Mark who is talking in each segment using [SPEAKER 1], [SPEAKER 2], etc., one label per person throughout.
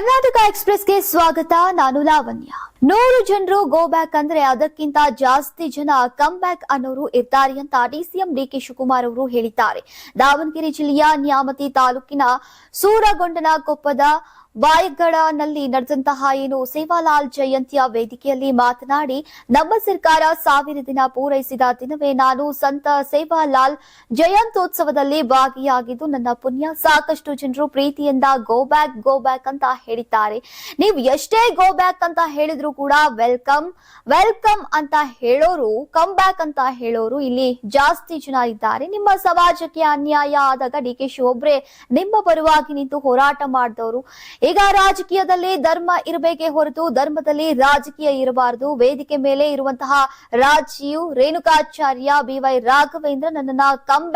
[SPEAKER 1] ಕರ್ನಾಟಕ ಎಕ್ಸ್‌ಪ್ರೆಸ್‌ಗೆ ಸ್ವಾಗತ. ನಾನು ಲಾವಣ್ಯ. 100 ಜನರು ಗೋ ಬ್ಯಾಕ್ ಅಂದ್ರೆ ಅದಕ್ಕಿಂತ ಜಾಸ್ತಿ ಜನ ಕಮ್ ಬ್ಯಾಕ್ ಅನ್ನೋರು ಇರ್ತಾರೆ ಅಂತ ಡಿಸಿಎಂ ಡಿಕೆ ಶಿವಕುಮಾರ್ ಅವರು ಹೇಳಿದ್ದಾರೆ. ದಾವಣಗೆರೆ ಜಿಲ್ಲೆಯ ನ್ಯಾಮತಿ ತಾಲೂಕಿನ ಸೂರಗೊಂಡನಕೊಪ್ಪದ ಬಾಯಗಡನಲ್ಲಿ ನಡೆದಂತಹ ಸೇವಾಲಾಲ್ ಜಯಂತಿಯ ವೇದಿಕೆಯಲ್ಲಿ ಮಾತನಾಡಿ, ನಮ್ಮ ಸರ್ಕಾರ 1000 ದಿನ ಪೂರೈಸಿದ ದಿನವೇ ನಾನು ಸಂತ ಸೇವಾಲಾಲ್ ಜಯಂತ್ಯೋತ್ಸವದಲ್ಲಿ ಭಾಗಿಯಾಗಿದ್ದು ನನ್ನ ಪುಣ್ಯ. ಸಾಕಷ್ಟು ಜನರು ಪ್ರೀತಿಯಿಂದ ಗೋ ಬ್ಯಾಕ್ ಅಂತ ಹೇಳಿದ್ದಾರೆ. ನೀವು ಎಷ್ಟೇ ಗೋ ಬ್ಯಾಕ್ ಅಂತ ಹೇಳಿದ್ರು ಕೂಡ ವೆಲ್ಕಮ್ ಅಂತ ಹೇಳೋರು, ಕಮ್ ಬ್ಯಾಕ್ ಅಂತ ಹೇಳೋರು ಇಲ್ಲಿ ಜಾಸ್ತಿ ಜನ ಇದ್ದಾರೆ. ನಿಮ್ಮ ಸಮಾಜಕ್ಕೆ ಅನ್ಯಾಯ ಆದಾಗ ಡಿಕೆ ಶಿ ಒಬ್ರೇ ನಿಮ್ಮ ಪರವಾಗಿ ನಿಂತು ಹೋರಾಟ ಮಾಡಿದವರು. ಈಗ ರಾಜಕೀಯದಲ್ಲಿ ಧರ್ಮ ಇರಬೇಕೇ ಹೊರತು ಧರ್ಮದಲ್ಲಿ ರಾಜಕೀಯ ಇರಬಾರದು. ವೇದಿಕೆ ಮೇಲೆ ಇರುವಂತಹ ರಾಜೀವ್, ರೇಣುಕಾಚಾರ್ಯ, ಬಿವೈ ರಾಘವೇಂದ್ರ ನನ್ನನ್ನ ಕಮ್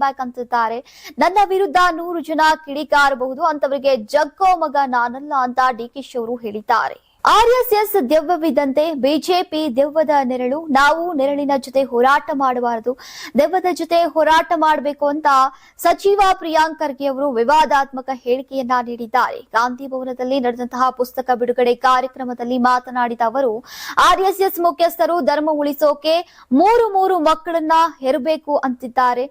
[SPEAKER 1] ಬ್ಯಾಕ್ ಅಂತಿದ್ದಾರೆ. ನನ್ನ ವಿರುದ್ಧ 100 ಜನ ಕಿಡಿಕಾರಬಹುದು, ಅಂತವರಿಗೆ ಜಗ್ಗೋ ಮಗ ನಾನಲ್ಲ ಅಂತ ಡಿಕೆಶಿ ಅವರು ಹೇಳಿದ್ದಾರೆ. ಆರ್ಎಸ್ಎಸ್ ದೆವ್ವವಿದ್ದಂತೆ ಬಿಜೆಪಿ ದೆವ್ವದ ನೆರಳು. ನಾವು ನೆರಳಿನ ಜೊತೆ ಹೋರಾಟ ಮಾಡಬಾರದು, ದೆವ್ವದ ಜೊತೆ ಹೋರಾಟ ಮಾಡಬೇಕು ಅಂತ ಸಚಿವ ಪ್ರಿಯಾಂಕ್ ಖರ್ಗೆ ಅವರು ವಿವಾದಾತ್ಮಕ ಹೇಳಿಕೆಯನ್ನ ನೀಡಿದ್ದಾರೆ. ಗಾಂಧಿ ಭವನದಲ್ಲಿ ನಡೆದಂತಹ ಪುಸ್ತಕ ಬಿಡುಗಡೆ ಕಾರ್ಯಕ್ರಮದಲ್ಲಿ ಮಾತನಾಡಿದ ಅವರು, ಆರ್ಎಸ್ಎಸ್ ಮುಖ್ಯಸ್ಥರು ಧರ್ಮ ಉಳಿಸೋಕೆ ಮೂರು ಮಕ್ಕಳನ್ನ ಹೆರಬೇಕು ಅಂತಿದ್ದಾರೆ,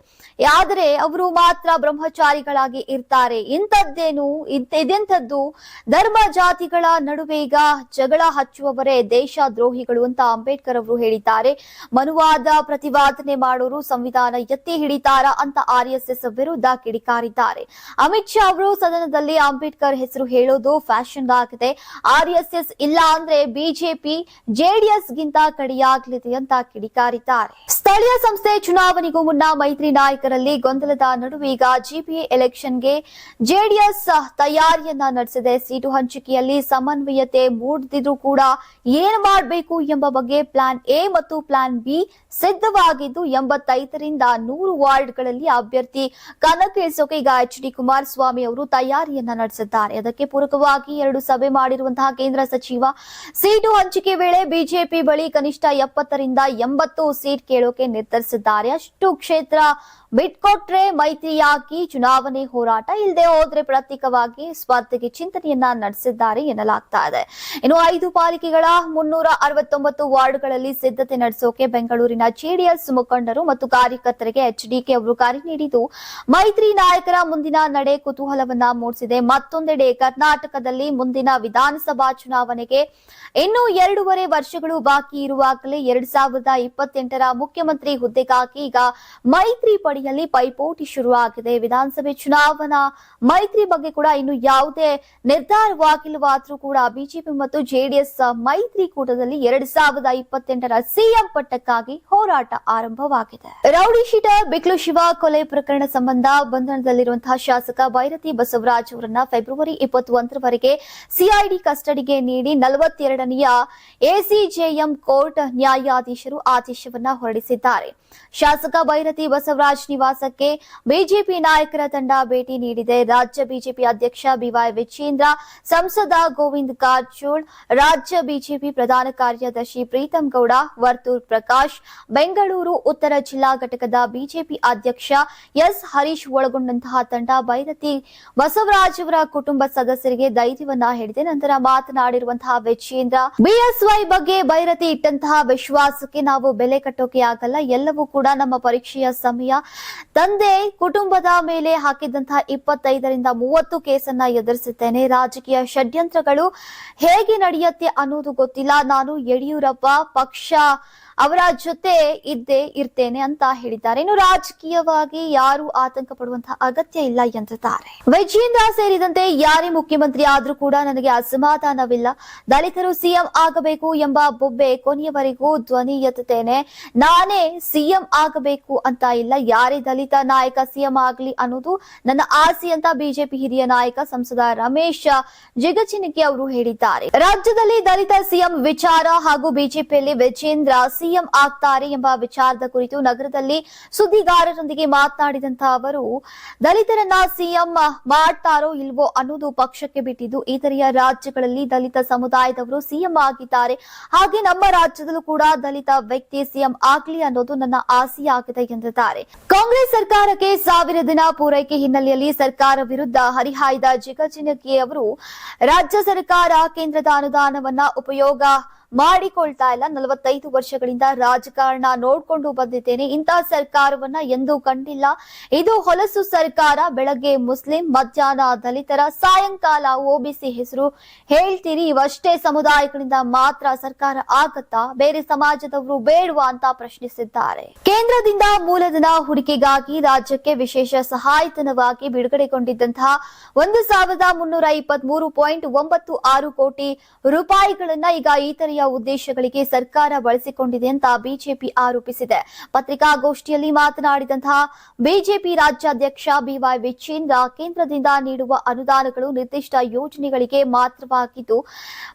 [SPEAKER 1] ಆದರೆ ಅವರು ಮಾತ್ರ ಬ್ರಹ್ಮಚಾರಿಗಳಾಗಿ ಇರ್ತಾರೆ. ಇದೆಂಥದ್ದು ಧರ್ಮ ಜಾತಿಗಳ ನಡುವೆ ಈಗ ಜಗಳ ಹಚ್ಚುವವರೇ ದೇಶ ದ್ರೋಹಿಗಳು ಅಂತ ಅಂಬೇಡ್ಕರ್ ಅವರು ಹೇಳಿದ್ದಾರೆ. ಮನುವಾದ ಪ್ರತಿಪಾದನೆ ಮಾಡೋರು ಸಂವಿಧಾನ ಎತ್ತಿ ಹಿಡಿತಾರ ಅಂತ ಆರ್ಎಸ್ಎಸ್ ವಿರುದ್ಧ ಕಿಡಿಕಾರಿದ್ದಾರೆ. ಅಮಿತ್ ಶಾ ಅವರು ಸದನದಲ್ಲಿ ಅಂಬೇಡ್ಕರ್ ಹೆಸರು ಹೇಳೋದು ಫ್ಯಾಷನ್ ಆಗಿದೆ. ಆರ್ಎಸ್ಎಸ್ ಇಲ್ಲ ಅಂದ್ರೆ ಬಿಜೆಪಿ ಜೆಡಿಎಸ್ ಗಿಂತ ಕಡಿಯಾಗಲಿದೆ ಅಂತ ಕಿಡಿಕಾರಿದ್ದಾರೆ. ಸ್ಥಳೀಯ ಸಂಸ್ಥೆ ಚುನಾವಣೆಗೂ ಮುನ್ನ ಮೈತ್ರಿ ನಾಯಕರಲ್ಲಿ ಗೊಂದಲದ ನಡುವೆ ಈಗ ಜಿಪಿಎ ಎಲೆಕ್ಷನ್ಗೆ ಜೆಡಿಎಸ್ ತಯಾರಿಯನ್ನ ನಡೆಸಿದೆ. ಸೀಟು ಹಂಚಿಕೆಯಲ್ಲಿ ಸಮನ್ವಯತೆ ಮೂಡಿದ್ರು ಕೂಡ ಏನ್ ಮಾಡಬೇಕು ಎಂಬ ಬಗ್ಗೆ ಪ್ಲಾನ್ ಎ ಮತ್ತು ಪ್ಲಾನ್ ಬಿ ಸಿದ್ಧವಾಗಿದ್ದು 85ರಿಂದ 100 ವಾರ್ಡ್ಗಳಲ್ಲಿ ಅಭ್ಯರ್ಥಿ ಕಣಕ್ಕಿಳಿಸೋಕೆ ಈಗ ಎಚ್.ಡಿ. ಕುಮಾರಸ್ವಾಮಿ ಅವರು ತಯಾರಿಯನ್ನ ನಡೆಸಿದ್ದಾರೆ. ಅದಕ್ಕೆ ಪೂರಕವಾಗಿ 2 ಸಭೆ ಮಾಡಿರುವಂತಹ ಕೇಂದ್ರ ಸಚಿವ ಸೀಟು ಹಂಚಿಕೆ ವೇಳೆ ಬಿಜೆಪಿ ಬಳಿ ಕನಿಷ್ಠ 70ರಿಂದ 80 ಸೀಟ್ ಕೇಳೋಕೆ ನಿರ್ಧರಿಸಿದ್ದಾರೆ. ಅಷ್ಟು ಕ್ಷೇತ್ರ ಬಿಟ್ಕೊಟ್ರೆ ಮೈತ್ರಿಯಾಗಿ ಚುನಾವಣೆ ಹೋರಾಟ, ಇಲ್ಲದೆ ಹೋದ್ರೆ ಪ್ರತ್ಯೇಕವಾಗಿ ಸ್ಪರ್ಧೆಗೆ ಚಿಂತನೆಯನ್ನ ನಡೆಸಿದ್ದಾರೆ ಎನ್ನಲಾಗ್ತಾ ಇದೆ. ಇನ್ನು 5 ಪಾಲಿಕೆಗಳ 369 ವಾರ್ಡ್ಗಳಲ್ಲಿ ಸಿದ್ಧತೆ ನಡೆಸೋಕೆ ಬೆಂಗಳೂರಿನ ಜೆಡಿಎಸ್ ಮುಖಂಡರು ಮತ್ತು ಕಾರ್ಯಕರ್ತರಿಗೆ ಎಚ್ಡಿಕೆ ಅವರು ಕರೆ ನೀಡಿದ್ದು ಮೈತ್ರಿ ನಾಯಕರ ಮುಂದಿನ ನಡೆ ಕುತೂಹಲವನ್ನ ಮೂಡಿಸಿದೆ. ಮತ್ತೊಂದೆಡೆ ಕರ್ನಾಟಕದಲ್ಲಿ ಮುಂದಿನ ವಿಧಾನಸಭಾ ಚುನಾವಣೆಗೆ ಇನ್ನು 2.5 ವರ್ಷಗಳು ಬಾಕಿ ಇರುವಾಗಲೇ 2028ರ ಮುಖ್ಯಮಂತ್ರಿ ಹುದ್ದೆಗಾಗಿ ಈಗ ಮೈತ್ರಿ ಪಡೆಯಲ್ಲಿ ಪೈಪೋಟಿ ಶುರುವಾಗಿದೆ. ವಿಧಾನಸಭೆ ಚುನಾವಣಾ ಮೈತ್ರಿ ಬಗ್ಗೆ ಕೂಡ ಇನ್ನು ಯಾವುದೇ ನಿರ್ಧಾರವಾಗಿಲ್ಲವಾದ್ರೂ ಕೂಡ ಬಿಜೆಪಿ ಮತ್ತು ಜೆಡಿಎಸ್ ಮೈತ್ರಿಕೂಟದಲ್ಲಿ 2028ರ ಸಿಎಂ ಪಟ್ಟಕ್ಕಾಗಿ ಹೋರಾಟ ಆರಂಭವಾಗಿದೆ. ರೌಡಿ ಶೀಟರ್ ಬಿಕ್ಲು ಶಿವ ಕೊಲೆ ಪ್ರಕರಣ ಸಂಬಂಧ ಬಂಧನದಲ್ಲಿರುವಂತಹ ಶಾಸಕ ಬೈರತಿ ಬಸವರಾಜ್ ಅವರನ್ನ ಫೆಬ್ರವರಿ 21ರವರೆಗೆ ಸಿಐಡಿ ಕಸ್ಟಡಿಗೆ ನೀಡಿ 42ನೇಯ ಎಸಿಜೆಎಂ ಕೋರ್ಟ್ ನ್ಯಾಯಾಧೀಶರು ಆದೇಶವನ್ನ ಹೊರಡಿಸಿದ್ದಾರೆ. ಶಾಸಕ ಬೈರತಿ ಬಸವರಾಜ್ ನಿವಾಸಕ್ಕೆ ಬಿಜೆಪಿ ನಾಯಕರ ತಂಡ ಭೇಟಿ ನೀಡಿದೆ. ರಾಜ್ಯ ಬಿಜೆಪಿ ಅಧ್ಯಕ್ಷ ಬಿವೈ ವಿಜೇಂದ್ರ, ಸಂಸದ ಗೋವಿಂದ ಕಾರಜೋಳ್, ರಾಜ್ಯ ಬಿಜೆಪಿ ಪ್ರಧಾನ ಕಾರ್ಯದರ್ಶಿ ಪ್ರೀತಂ ಗೌಡ, ವರ್ತೂರ್ ಪ್ರಕಾಶ್, ಬೆಂಗಳೂರು ಉತ್ತರ ಜಿಲ್ಲಾ ಘಟಕದ ಬಿಜೆಪಿ ಅಧ್ಯಕ್ಷ ಎಸ್ ಹರೀಶ್ ಒಳಗೊಂಡಂತಹ ತಂಡ ಬೈರತಿ ಬಸವರಾಜ್ ಅವರ ಕುಟುಂಬ ಸದಸ್ಯರಿಗೆ ಧೈರ್ಯವನ್ನ ಹೇಳಿದೆ. ನಂತರ ಮಾತನಾಡಿರುವಂತಹ ವಿಜೇಂದ್ರ, ಬಿಎಸ್ವೈ ಬಗ್ಗೆ ಬೈರತಿ ಇಟ್ಟಂತಹ ವಿಶ್ವಾಸಕ್ಕೆ ನಾವು ಬೆಲೆ ಕಟ್ಟೋಕೆ ಆಗಲ್ಲ. ಎಲ್ಲವೂ ಕೂಡ ನಮ್ಮ ಪರೀಕ್ಷೆಯ ಸಮಯ. ತಂದೆ ಕುಟುಂಬದ ಮೇಲೆ ಹಾಕಿದಂತಹ 25ರಿಂದ 30 ಕೇಸನ್ನ ಎದುರಿಸಿದ್ದೇನೆ. ರಾಜಕೀಯ ಷಡ್ಯಂತ್ರಗಳು ಹೇಗೆ ನಡೆಯುತ್ತೆ ಅನ್ನೋದು ಗೊತ್ತಿಲ್ಲ. ನಾನು ಯಡಿಯೂರಪ್ಪ ಪಕ್ಷ ಅವರ ಜೊತೆ ಇರ್ತೇನೆ ಅಂತ ಹೇಳಿದ್ದಾರೆ. ಇನ್ನು ರಾಜಕೀಯವಾಗಿ ಯಾರು ಆತಂಕ ಪಡುವಂತಹ ಅಗತ್ಯ ಇಲ್ಲ ಎಂದಿದ್ದಾರೆ. ವಿಜೇಂದ್ರ ಸೇರಿದಂತೆ ಯಾರೇ ಮುಖ್ಯಮಂತ್ರಿ ಆದ್ರೂ ಕೂಡ ನನಗೆ ಅಸಮಾಧಾನವಿಲ್ಲ. ದಲಿತರು ಸಿಎಂ ಆಗಬೇಕು ಎಂಬ ಬೊಬ್ಬೆ ಕೊನೆಯವರೆಗೂ ಧ್ವನಿ ಎತ್ತುತ್ತೇನೆ. ನಾನೇ ಸಿಎಂ ಆಗಬೇಕು ಅಂತ ಇಲ್ಲ, ಯಾರೇ ದಲಿತ ನಾಯಕ ಸಿಎಂ ಆಗಲಿ ಅನ್ನೋದು ನನ್ನ ಆಸೆ ಅಂತ ಬಿಜೆಪಿ ಹಿರಿಯ ನಾಯಕ ಸಂಸದ ರಮೇಶ್ ಜಿಗಜಿಣಗಿ ಅವರು ಹೇಳಿದ್ದಾರೆ. ರಾಜ್ಯದಲ್ಲಿ ದಲಿತ ಸಿಎಂ ವಿಚಾರ ಹಾಗೂ ಬಿಜೆಪಿಯಲ್ಲಿ ವಿಜೇಂದ್ರ ಸಿಎಂ ಸಿಎಂ ಆಗ್ತಾರೆ ಎಂಬ ವಿಚಾರದ ಕುರಿತು ನಗರದಲ್ಲಿ ಸುದ್ದಿಗಾರರೊಂದಿಗೆ ಮಾತನಾಡಿದಂತಹ ಅವರು, ದಲಿತರನ್ನ ಸಿಎಂ ಮಾಡ್ತಾರೋ ಇಲ್ವೋ ಅನ್ನೋದು ಪಕ್ಷಕ್ಕೆ ಬಿಟ್ಟಿದ್ದು, ಇತರೆಯ ರಾಜ್ಯಗಳಲ್ಲಿ ದಲಿತ ಸಮುದಾಯದವರು ಸಿಎಂ ಆಗಿದ್ದಾರೆ. ಹಾಗೆ ನಮ್ಮ ರಾಜ್ಯದಲ್ಲೂ ಕೂಡ ದಲಿತ ವ್ಯಕ್ತಿ ಸಿಎಂ ಆಗ್ಲಿ ಅನ್ನೋದು ನನ್ನ ಆಸೆಯಾಗಿದೆ ಎಂದಿದ್ದಾರೆ. ಕಾಂಗ್ರೆಸ್ ಸರ್ಕಾರಕ್ಕೆ 1000 ದಿನ ಪೂರೈಕೆ ಹಿನ್ನೆಲೆಯಲ್ಲಿ ಸರ್ಕಾರ ವಿರುದ್ಧ ಹರಿಹಾಯ್ದ ಜಿಗಜಿಣಗಿ ಅವರು, ರಾಜ್ಯ ಸರ್ಕಾರ ಕೇಂದ್ರದ ಅನುದಾನವನ್ನ ಉಪಯೋಗ ಮಾಡಿಕೊಳ್ತಾ ಇಲ್ಲ. 45 ವರ್ಷಗಳಿಂದ ರಾಜಕಾರಣ ನೋಡ್ಕೊಂಡು ಬಂದಿದ್ದೇನೆ. ಇಂತಹ ಸರ್ಕಾರವನ್ನ ಎಂದೂ ಕಂಡಿಲ್ಲ. ಇದು ಹೊಲಸು ಸರ್ಕಾರ. ಬೆಳಗ್ಗೆ ಮುಸ್ಲಿಂ, ಮಧ್ಯಾಹ್ನ ದಲಿತರ, ಸಾಯಂಕಾಲ ಒಬಿಸಿ ಹೆಸರು ಹೇಳ್ತೀರಿ. ಇವಷ್ಟೇ ಸಮುದಾಯಗಳಿಂದ ಮಾತ್ರ ಸರ್ಕಾರ ಆಗತ್ತಾ? ಬೇರೆ ಸಮಾಜದವರು ಬೇಡವಾ ಅಂತ ಪ್ರಶ್ನಿಸಿದ್ದಾರೆ. ಕೇಂದ್ರದಿಂದ ಮೂಲಧನ ಹೂಡಿಕೆಗಾಗಿ ರಾಜ್ಯಕ್ಕೆ ವಿಶೇಷ ಸಹಾಯಧನವಾಗಿ ಬಿಡುಗಡೆಗೊಂಡಿದ್ದಂತಹ 1323.96 ಕೋಟಿ ರೂಪಾಯಿಗಳನ್ನ ಈಗ ಇತರೆಯ ಉದ್ದೇಶಗಳಿಗೆ ಸರ್ಕಾರ ಬಳಸಿಕೊಂಡಿದೆ ಅಂತ ಬಿಜೆಪಿ ಆರೋಪಿಸಿದೆ. ಪತ್ರಿಕಾಗೋಷ್ಠಿಯಲ್ಲಿ ಮಾತನಾಡಿದಂತಹ ಬಿಜೆಪಿ ರಾಜ್ಯಾಧ್ಯಕ್ಷ ಬಿವೈ ವಿಜೇಂದ್ರ, ಕೇಂದ್ರದಿಂದ ನೀಡುವ ಅನುದಾನಗಳು ನಿರ್ದಿಷ್ಟ ಯೋಜನೆಗಳಿಗೆ ಮಾತ್ರವಾಗಿದ್ದು,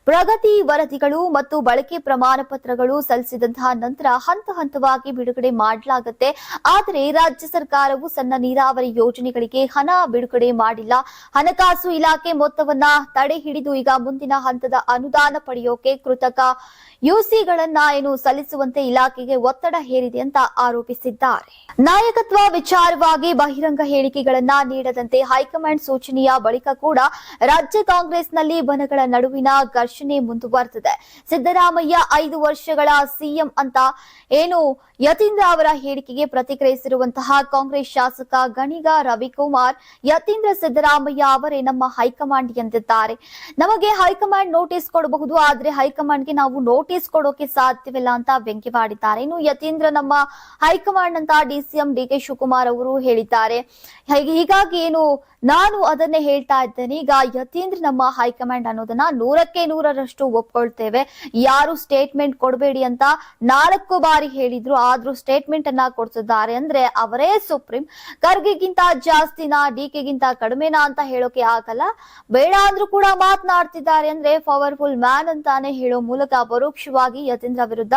[SPEAKER 1] ಪ್ರಗತಿ ವರದಿಗಳು ಮತ್ತು ಬಳಕೆ ಪ್ರಮಾಣ ಪತ್ರಗಳು ಸಲ್ಲಿಸಿದಂತಹ ನಂತರ ಹಂತ ಹಂತವಾಗಿ ಬಿಡುಗಡೆ ಮಾಡಲಾಗುತ್ತೆ. ಆದರೆ ರಾಜ್ಯ ಸರ್ಕಾರವು ಸಣ್ಣ ನೀರಾವರಿ ಯೋಜನೆಗಳಿಗೆ ಹಣ ಬಿಡುಗಡೆ ಮಾಡಿಲ್ಲ. ಹಣಕಾಸು ಇಲಾಖೆ ಮೊತ್ತವನ್ನ ತಡೆ ಹಿಡಿದು ಈಗ ಮುಂದಿನ ಹಂತದ ಅನುದಾನ ಪಡೆಯೋಕೆ ಕೃತಕ ಯುಸಿಗಳನ್ನ ಸಲ್ಲಿಸುವಂತೆ ಇಲಾಖೆಗೆ ಒತ್ತಡ ಹೇರಿದೆ ಅಂತ ಆರೋಪಿಸಿದ್ದಾರೆ. ನಾಯಕತ್ವ ವಿಚಾರವಾಗಿ ಬಹಿರಂಗ ಹೇಳಿಕೆಗಳನ್ನ ನೀಡದಂತೆ ಹೈಕಮಾಂಡ್ ಸೂಚನೆಯ ಬಳಿಕ ಕೂಡ ರಾಜ್ಯ ಕಾಂಗ್ರೆಸ್ನಲ್ಲಿ ಬಣಗಳ ನಡುವಿನ ಘರ್ಷಣೆ ಮುಂದುವರೆದಿದೆ. ಸಿದ್ದರಾಮಯ್ಯ 5 ವರ್ಷಗಳ ಸಿಎಂ ಅಂತ ಯತೀಂದ್ರ ಅವರ ಹೇಳಿಕೆಗೆ ಪ್ರತಿಕ್ರಿಯಿಸಿರುವಂತಹ ಕಾಂಗ್ರೆಸ್ ಶಾಸಕ ಗಣಿಗ ರವಿಕುಮಾರ್, ಯತೀಂದ್ರ ಸಿದ್ದರಾಮಯ್ಯ ಅವರೇ ನಮ್ಮ ಹೈಕಮಾಂಡ್ ಎಂದಿದ್ದಾರೆ. ನಮಗೆ ಹೈಕಮಾಂಡ್ ನೋಟಿಸ್ ಕೊಡಬಹುದು, ಆದ್ರೆ ಹೈಕಮಾಂಡ್ಗೆ ನಾವು ನೋಟಿಸ್ ಕೊಡೋಕೆ ಸಾಧ್ಯವಿಲ್ಲ ಅಂತ ವ್ಯಂಗ್ಯವಾಡಿದ್ದಾರೆ. ಇನ್ನು ಯತೀಂದ್ರ ನಮ್ಮ ಹೈಕಮಾಂಡ್ ಅಂತ ಡಿಸಿಎಂ ಡಿಕೆ ಶಿವಕುಮಾರ್ ಅವರು ಹೇಳಿದ್ದಾರೆ. ಹೀಗಾಗಿ ನಾನು ಅದನ್ನೇ ಹೇಳ್ತಾ ಇದ್ದೇನೆ. ಈಗ ಯತೀಂದ್ರ ನಮ್ಮ ಹೈಕಮಾಂಡ್ ಅನ್ನೋದನ್ನ 100ಕ್ಕೆ 100ರಷ್ಟು ಒಪ್ಕೊಳ್ತೇವೆ. ಯಾರು ಸ್ಟೇಟ್ಮೆಂಟ್ ಕೊಡಬೇಡಿ ಅಂತ 4 ಬಾರಿ ಹೇಳಿದ್ರು, ಆದ್ರೂ ಸ್ಟೇಟ್ಮೆಂಟ್ ಅನ್ನ ಕೊಡ್ತಿದ್ದಾರೆ ಅಂದ್ರೆ ಅವರೇ ಸುಪ್ರೀಂ. ಖರ್ಗೆಗಿಂತ ಜಾಸ್ತಿನಾ, ಡಿಕೆಗಿಂತ ಕಡಿಮೆನಾ ಅಂತ ಹೇಳೋಕೆ ಆಗಲ್ಲ. ಬೇಡ ಅಂದ್ರೂ ಕೂಡ ಮಾತನಾಡ್ತಿದ್ದಾರೆ ಅಂದ್ರೆ ಪವರ್ಫುಲ್ ಮ್ಯಾನ್ ಅಂತಾನೆ ಹೇಳೋ ಮೂಲಕ ಪರೋಕ್ಷವಾಗಿ ಯತೀಂದ್ರ ವಿರುದ್ಧ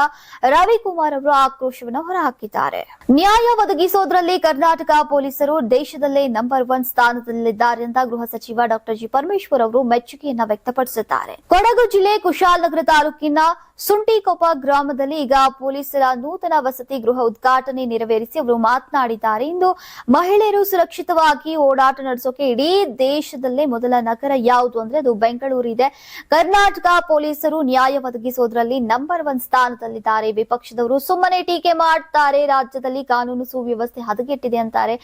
[SPEAKER 1] ರವಿಕುಮಾರ್ ಅವರು ಆಕ್ರೋಶವನ್ನು ಹೊರಹಾಕಿದ್ದಾರೆ. ನ್ಯಾಯ ಒದಗಿಸೋದ್ರಲ್ಲಿ ಕರ್ನಾಟಕ ಪೊಲೀಸರು ದೇಶದಲ್ಲೇ ನಂಬರ್ 1 ಸ್ಥಾನದಲ್ಲಿದ್ದಾರೆ ಅಂತ ಗೃಹ ಸಚಿವ ಡಾಕ್ಟರ್ ಜಿ ಪರಮೇಶ್ವರ್ ಅವರು ಮೆಚ್ಚುಗೆಯನ್ನ ವ್ಯಕ್ತಪಡಿಸಿದ್ದಾರೆ. ಕೊಡಗು ಜಿಲ್ಲೆ ಕುಶಾಲನಗರ ತಾಲೂಕಿನ ಸುಂಟಿಕೊಪ್ಪ ಗ್ರಾಮದಲ್ಲಿ ಈಗ ಪೊಲೀಸರ ನೂತನ ವಸತಿ ಗೃಹ ಉದ್ಘಾಟನೆ ನೆರವೇರಿಸಿ ಅವರು ಮಾತನಾಡಿದ್ದಾರೆ. ಇಂದು ಮಹಿಳೆಯರು ಸುರಕ್ಷಿತವಾಗಿ ಓಡಾಟ ನಡೆಸೋಕೆ ಇಡೀ ದೇಶದಲ್ಲೇ ಮೊದಲ ನಗರ ಯಾವುದು ಅಂದ್ರೆ ಅದು ಬೆಂಗಳೂರು ಇದೆ. ಕರ್ನಾಟಕ ಪೊಲೀಸರು ನ್ಯಾಯ ಒದಗಿಸೋದ್ರಲ್ಲಿ ನಂಬರ್ 1 ಸ್ಥಾನದಲ್ಲಿದ್ದಾರೆ. ವಿಪಕ್ಷದವರು ಸುಮ್ಮನೆ ಟೀಕೆ ಮಾಡ್ತಾರೆ. ರಾಜ್ಯದಲ್ಲಿ ಕಾನೂನು ಸುವ್ಯವಸ್ಥೆ ಹದಗೆಟ್ಟಿದೆ ಅಂತಾರೆ.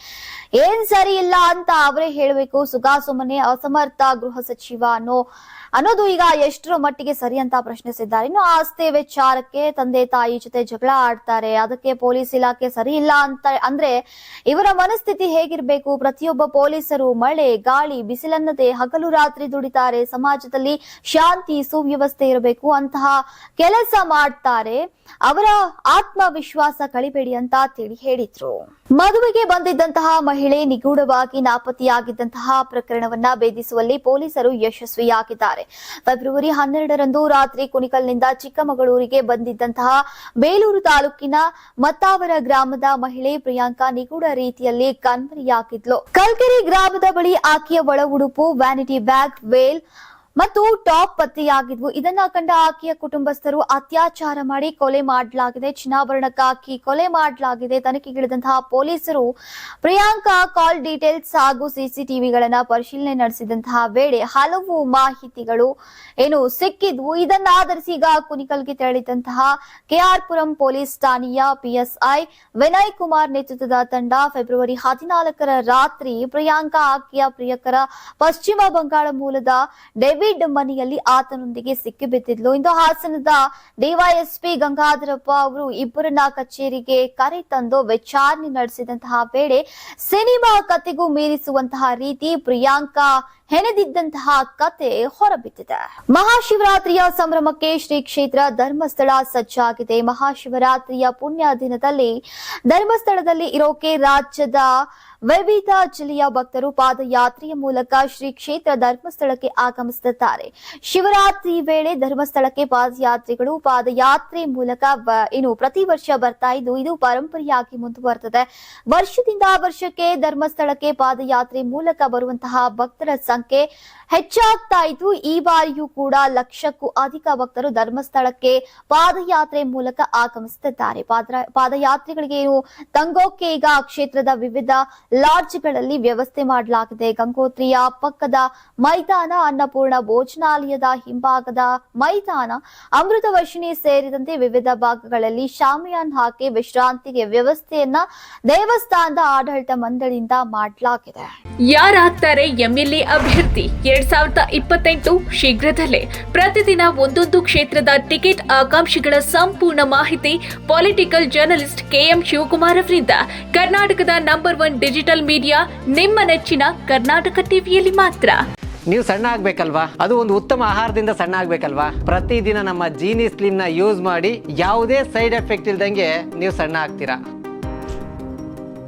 [SPEAKER 1] ಏನ್ ಸರಿ ಇಲ್ಲ ಅಂತ ಅವರೇ ಹೇಳಬೇಕು. ಸುಮ್ಮನೆ ಅಸಮರ್ಥ ಗೃಹ ಸಚಿವ ಅನ್ನೋದು ಈಗ ಎಷ್ಟರ ಮಟ್ಟಿಗೆ ಸರಿ ಅಂತ ಪ್ರಶ್ನಿಸಿದ್ದಾರೆ. ಇನ್ನು ಆಸ್ತಿ ವಿಚಾರಕ್ಕೆ ತಂದೆ ತಾಯಿ ಜೊತೆ ಜಗಳ ಆಡ್ತಾರೆ, ಅದಕ್ಕೆ ಪೊಲೀಸ್ ಇಲಾಖೆ ಸರಿ ಇಲ್ಲ ಅಂತ ಅಂದ್ರೆ ಇವರ ಮನಸ್ಥಿತಿ ಹೇಗಿರ್ಬೇಕು? ಪ್ರತಿಯೊಬ್ಬ ಪೊಲೀಸರು ಮಳೆ ಗಾಳಿ ಬಿಸಿಲನ್ನದೇ ಹಗಲು ರಾತ್ರಿ ದುಡಿತಾರೆ. ಸಮಾಜದಲ್ಲಿ ಶಾಂತಿ ಸುವ್ಯವಸ್ಥೆ ಇರಬೇಕು, ಅಂತಹ ಕೆಲಸ ಮಾಡ್ತಾರೆ. ಅವರ ಆತ್ಮವಿಶ್ವಾಸ ಕಳಿಬೇಡಿ ಅಂತ ತಿಳಿ ಹೇಳಿದ್ರು. ಮದುವೆಗೆ ಬಂದಿದ್ದಂತಹ ಮಹಿಳೆ ನಿಗೂಢವಾಗಿ ನಾಪತ್ತೆಯಾಗಿದ್ದಂತಹ ಪ್ರಕರಣವನ್ನ ಭೇದಿಸುವಲ್ಲಿ ಪೊಲೀಸರು ಯಶಸ್ವಿಯಾಗಿದ್ದಾರೆ. ಫೆಬ್ರವರಿ 12ರಂದು ರಾತ್ರಿ ಕುಣಿಕಲ್ನಿಂದ ಚಿಕ್ಕಮಗಳೂರಿಗೆ ಬಂದಿದ್ದಂತಹ ಬೇಲೂರು ತಾಲೂಕಿನ ಮತ್ತಾವರ ಗ್ರಾಮದ ಮಹಿಳೆ ಪ್ರಿಯಾಂಕಾ ನಿಗೂಢ ರೀತಿಯಲ್ಲಿ ಕಣ್ಮರೆಯಾಗಿದ್ಲು. ಕಲ್ಕೆರೆ ಗ್ರಾಮದ ಬಳಿ ಆಕೆಯ ಒಳ ಉಡುಪು, ವ್ಯಾನಿಟಿ ಬ್ಯಾಗ್, ವೇಲ್ ಮತ್ತು ಟಾಪ್ ಪತ್ತೆಯಾಗಿದ್ವು. ಇದನ್ನ ಕಂಡ ಆಕೆಯ ಕುಟುಂಬಸ್ಥರು ಅತ್ಯಾಚಾರ ಮಾಡಿ ಕೊಲೆ ಮಾಡಲಾಗಿದೆ, ಚಿನ್ನಾಭರಣಕ್ಕಾಕಿ ಕೊಲೆ ಮಾಡಲಾಗಿದೆ. ತನಿಖೆಗಿಳಿದಂತಹ ಪೊಲೀಸರು ಪ್ರಿಯಾಂಕಾ ಕಾಲ್ ಡೀಟೇಲ್ಸ್ ಹಾಗೂ ಸಿಸಿಟಿವಿಗಳನ್ನ ಪರಿಶೀಲನೆ ನಡೆಸಿದಂತಹ ವೇಳೆ ಹಲವು ಮಾಹಿತಿಗಳು ಸಿಕ್ಕಿದ್ವು. ಇದನ್ನ ಆಧರಿಸಿ ಈಗ ಕುಣಿಕಲ್ಗೆ ತೆರಳಿದಂತಹ ಕೆಆರ್ಪುರಂ ಪೊಲೀಸ್ ಠಾಣೆಯ ಪಿಎಸ್ಐ ವಿನಯ್ ಕುಮಾರ್ ನೇತೃತ್ವದ ತಂಡ ಫೆಬ್ರವರಿ 14ರ ರಾತ್ರಿ ಪ್ರಿಯಾಂಕಾ ಆಕೆಯ ಪ್ರಿಯಕರ ಪಶ್ಚಿಮ ಬಂಗಾಳ ಮೂಲದ ಡೆವಿಡ್ ಮನೆಯಲ್ಲಿ ಆತನೊಂದಿಗೆ ಸಿಕ್ಕಿಬಿದ್ದಿದ್ಲು. ಇಂದು ಹಾಸನದ ಡಿವೈಎಸ್ಪಿ ಗಂಗಾಧರಪ್ಪ ಅವರು ಇಬ್ಬರನ್ನ ಕಚೇರಿಗೆ ಕರೆ ತಂದು ವಿಚಾರಣೆ ನಡೆಸಿದಂತಹ ವೇಳೆ ಸಿನಿಮಾ ಕಥೆಗೂ ಮೀರಿಸುವಂತಹ ರೀತಿ ಪ್ರಿಯಾಂಕಾ ಹೆಣೆದಿದ್ದಂತಹ ಕತೆ ಹೊರಬಿದ್ದಿದೆ. ಮಹಾಶಿವರಾತ್ರಿಯ ಸಂಭ್ರಮಕ್ಕೆ ಶ್ರೀ ಕ್ಷೇತ್ರ ಧರ್ಮಸ್ಥಳ ಸಜ್ಜಾಗಿದೆ. ಮಹಾಶಿವರಾತ್ರಿಯ ಪುಣ್ಯ ದಿನದಲ್ಲಿ ಧರ್ಮಸ್ಥಳದಲ್ಲಿ ಇರೋಕೆ ರಾಜ್ಯದ ವಿವಿಧ ಜಿಲ್ಲೆಯ ಭಕ್ತರು ಪಾದಯಾತ್ರೆಯ ಮೂಲಕ ಶ್ರೀ ಕ್ಷೇತ್ರ ಧರ್ಮಸ್ಥಳಕ್ಕೆ ಆಗಮಿಸುತ್ತಾರೆ. ಶಿವರಾತ್ರಿ ವೇಳೆ ಧರ್ಮಸ್ಥಳಕ್ಕೆ ಪಾದಯಾತ್ರೆ ಮೂಲಕ ಪ್ರತಿ ವರ್ಷ ಬರ್ತಾ ಇದ್ದು ಇದು ಪರಂಪರೆಯಾಗಿ ಮುಂದುವರೆದಿದೆ. ವರ್ಷದಿಂದ ವರ್ಷಕ್ಕೆ ಧರ್ಮಸ್ಥಳಕ್ಕೆ ಪಾದಯಾತ್ರೆ ಮೂಲಕ ಬರುವಂತಹ ಭಕ್ತರ ಸಂಖ್ಯೆ ಹೆಚ್ಚಾಗ್ತಾ ಇದ್ದು ಈ ಬಾರಿಯೂ ಕೂಡ ಲಕ್ಷಕ್ಕೂ ಅಧಿಕ ಭಕ್ತರು ಧರ್ಮಸ್ಥಳಕ್ಕೆ ಪಾದಯಾತ್ರೆ ಮೂಲಕ ಆಗಮಿಸುತ್ತಿದ್ದಾರೆ. ಪಾದಯಾತ್ರಿಗಳಿಗೆ ತಂಗೋಕೆ ಈಗ ಕ್ಷೇತ್ರದ ವಿವಿಧ ಲಾಡ್ಜ್ಗಳಲ್ಲಿ ವ್ಯವಸ್ಥೆ ಮಾಡಲಾಗಿದೆ. ಗಂಗೋತ್ರಿಯ ಪಕ್ಕದ ಮೈದಾನ, ಅನ್ನಪೂರ್ಣ ಭೋಜನಾಲಯದ ಹಿಂಭಾಗದ ಮೈದಾನ, ಅಮೃತ ವರ್ಷಿಣಿ ಸೇರಿದಂತೆ ವಿವಿಧ ಭಾಗಗಳಲ್ಲಿ ಶಾಮಿಯಾನ್ ಹಾಕಿ ವಿಶ್ರಾಂತಿಗೆ ವ್ಯವಸ್ಥೆಯನ್ನ ದೇವಸ್ಥಾನದ ಆಡಳಿತ ಮಂಡಳಿಯಿಂದ ಮಾಡಲಾಗಿದೆ.
[SPEAKER 2] ಯಾರಾಗ್ತಾರೆ ಎಂಎಲ್ಎ ಅಭ್ಯರ್ಥಿ 2028 ಶೀಘ್ರದಲ್ಲೇ. ಪ್ರತಿದಿನ ಒಂದೊಂದು ಕ್ಷೇತ್ರದ ಟಿಕೆಟ್ ಆಕಾಂಕ್ಷಿಗಳ ಸಂಪೂರ್ಣ ಮಾಹಿತಿ ಪೊಲಿಟಿಕಲ್ ಜರ್ನಲಿಸ್ಟ್ KM ಶಿವಕುಮಾರ್ ಅವರಿಂದ. ಕರ್ನಾಟಕದ ನಂಬರ್ 1 ಡಿಜಿಟಲ್ ಮೀಡಿಯಾ ನಿಮ್ಮ ನೆಚ್ಚಿನ ಕರ್ನಾಟಕ ಟಿವಿಯಲ್ಲಿ ಮಾತ್ರ.
[SPEAKER 3] ನೀವು ಸಣ್ಣ ಆಗ್ಬೇಕಲ್ವಾ? ಅದು ಒಂದು ಉತ್ತಮ ಆಹಾರದಿಂದ ಸಣ್ಣ ಆಗ್ಬೇಕಲ್ವಾ? ಪ್ರತಿದಿನ ನಮ್ಮ ಜೀನಿ ಸ್ಲಿಮ್ ನ ಯೂಸ್ ಮಾಡಿ ಯಾವುದೇ ಸೈಡ್ ಎಫೆಕ್ಟ್ ಇಲ್ದಂಗೆ ನೀವು ಸಣ್ಣ ಆಗ್ತೀರಾ.